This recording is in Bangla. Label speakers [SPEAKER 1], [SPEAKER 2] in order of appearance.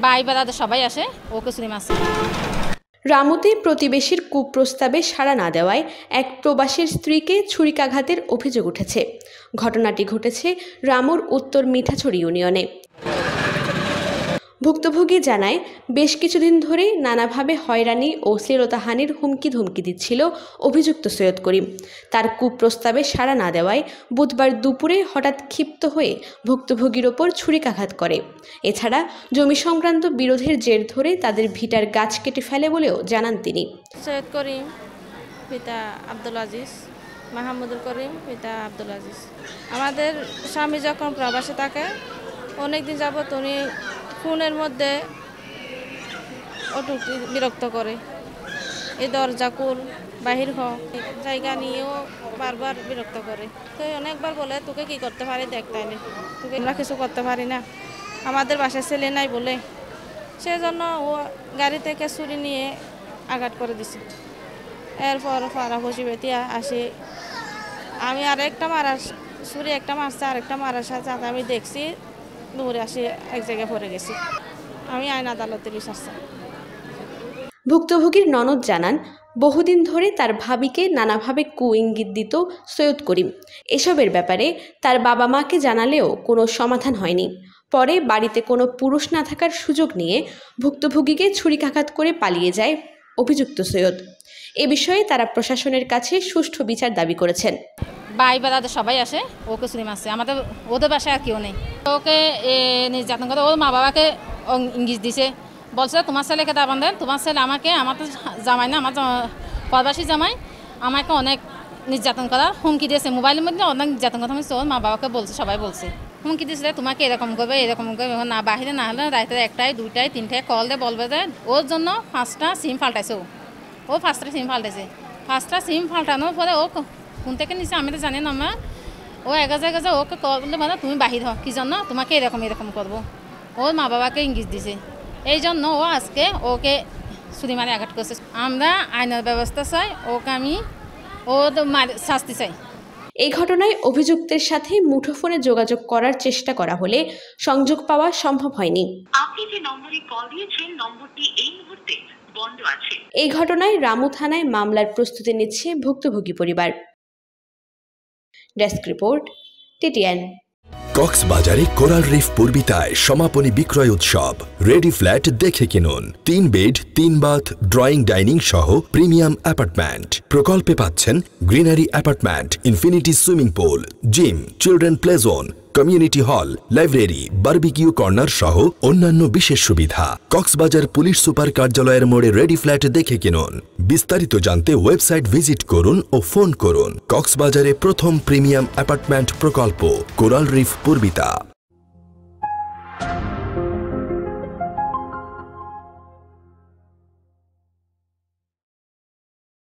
[SPEAKER 1] ভাই বেড়াতে সবাই আসে ওকে ছুরি মারছে।
[SPEAKER 2] রামুতে প্রতিবেশীর কুপ্রস্তাবে সাড়া না দেওয়ায় এক প্রবাসীর স্ত্রীকে ছুরিকাঘাতের অভিযোগ উঠেছে। ঘটনাটি ঘটেছে রামুর উত্তর মিঠাছড়ি ইউনিয়নে। ভুক্তভোগী জানায়, বেশ কিছুদিন ধরে নানাভাবে হয়রানি ও শ্লীলতাহানির হুমকি ধমকি দিচ্ছিল অভিযুক্ত সৈয়দ করিম। তার কুপ্রস্তাবে সাড়া না দেওয়ায় বুধবার দুপুরে হঠাৎ ক্ষিপ্ত হয়ে ভুক্তভোগীর ওপর ছুরিকাঘাত করে। এছাড়া জমি সংক্রান্ত বিরোধের জের ধরে তাদের ভিটার গাছ কেটে ফেলে বলেও জানান তিনি।
[SPEAKER 1] সৈয়দ করিম পিতা আব্দুল আজিজ, মাহমুদুল করিম পিতা আব্দুল আজিজ। আমাদের স্বামী যখন প্রবাসে থাকে অনেকদিন যাবত উনি ফোনের মধ্যে অটুটি বিরক্ত করে, এই দরজা কুল বাহির হ জায়গা নিয়েও বারবার বিরক্ত করে। তো অনেকবার বলে তোকে কি করতে পারি দেখতে নে, তোকে আমরা কিছু করতে পারি না, আমাদের বাসায় ছেলে নাই বলে, সেজন্য ও গাড়ি থেকে ছুরি নিয়ে আঘাত করে দিছে। এরপর ফারা খুশি বেতিয়া আসে, আমি আরেকটা মারার ছুরি একটা মারছে, আরেকটা মারার সাথে আমি দেখছি দৌড়ে আসি এক জায়গায় পড়ে গেছি। আমি আইন আদালতে বিশ্বাস।
[SPEAKER 2] ভুক্তভোগীর ননদ জানান, বহুদিন ধরে তার ভাবিকে নানাভাবে ইঙ্গিত দিত সৈয়দ করিম। এসবের ব্যাপারে তার বাবা মাকে জানালেও কোনো সমাধান হয়নি। পরে বাড়িতে কোনো পুরুষ না থাকার সুযোগ নিয়ে ভুক্তভোগীকে ছুরিকাঘাত করে পালিয়ে যায় অভিযুক্ত সৈয়দ। এ বিষয়ে তারা প্রশাসনের কাছে সুষ্ঠু বিচার দাবি করেছেন।
[SPEAKER 1] ভাই বেড়াতে সবাই আসে ওকে ছুরি মারছে, আমাদের ওদের বাসায় আর কেউ নেই। ওকে নির্যাতন করে, ওর মা বাবাকে ইঙ্গিত দিছে, বলছে তোমার ছেলেকে দাবান দেন, তোমার ছেলে আমাকে, আমার তো জামাই না, আমার প্রবাসী জামাই আমাকে অনেক নির্যাতন করার হুমকি দিয়েছে, মোবাইলের মধ্যে অনেক নির্যাতন কথা হচ্ছে। ওর মা বাবাকে বলছে, সবাই বলছে, হুমকি দিয়েছে তোমাকে এরকম করবে এরকম করবে, না বাহিরে না হলে রাতে 1টায় 2টায় 3টায় কল দিয়ে বলবে যে ওর জন্য 5টা সিম ফাল্টাইছে। ও 5টা সিম ফাল্টাইছে। 5টা সিম ফাল্টানোর পরে ও কোন থেকে নিচে আমি তো জানি না, আমার ও এগাজে ওকে করলে মানে তুমি বাহির হ, কী জন্য তোমাকে এরকম করবো। ওর মা বাবাকে ইঙ্গিত দিছে, এই জন্য ও আজকে ওকে ছুরি মারে আঘাত করছে। আমরা আইনের ব্যবস্থা চাই, ওকে আমি ও শাস্তি চাই।
[SPEAKER 2] এই ঘটনায় অভিযুক্তের সাথে মুঠোফোনে যোগাযোগ করার চেষ্টা করা হলে সংযোগ পাওয়া সম্ভব হয়নি।
[SPEAKER 3] আপনি যে নম্বরে কল দিয়েছেন নম্বরটি এই মুহূর্তে বন্ধ আছে।
[SPEAKER 2] এই ঘটনায় রামু থানায় মামলার প্রস্তুতি নিচ্ছে ভুক্তভোগী পরিবার। Desk report, TTN.
[SPEAKER 4] কক্সবাজারে কোরাল রিফ পূর্বিতায় সমাপনী বিক্রয় উৎসব। রেডি ফ্ল্যাট দেখে কিনুন। 3 বেড 3 বাথ ড্রয়িং ডাইনিং সহ প্রিমিয়াম অ্যাপার্টমেন্ট। প্রকল্পে পাচ্ছেন greenery apartment, infinity swimming pool, gym, children play zone, community hall, library, barbecue corner সহ অন্যান্য বিশেষ সুবিধা। কক্সবাজার পুলিশ সুপার কার্যালয়ের মোড়ে রেডি ফ্ল্যাট দেখে কিনুন। বিস্তারিত জানতে ওয়েবসাইট ভিজিট করুন ও ফোন করুন। কক্সবাজারে প্রথম প্রিমিয়াম অ্যাপার্টমেন্ট প্রকল্প কোরাল রিফ পূর্বিতা।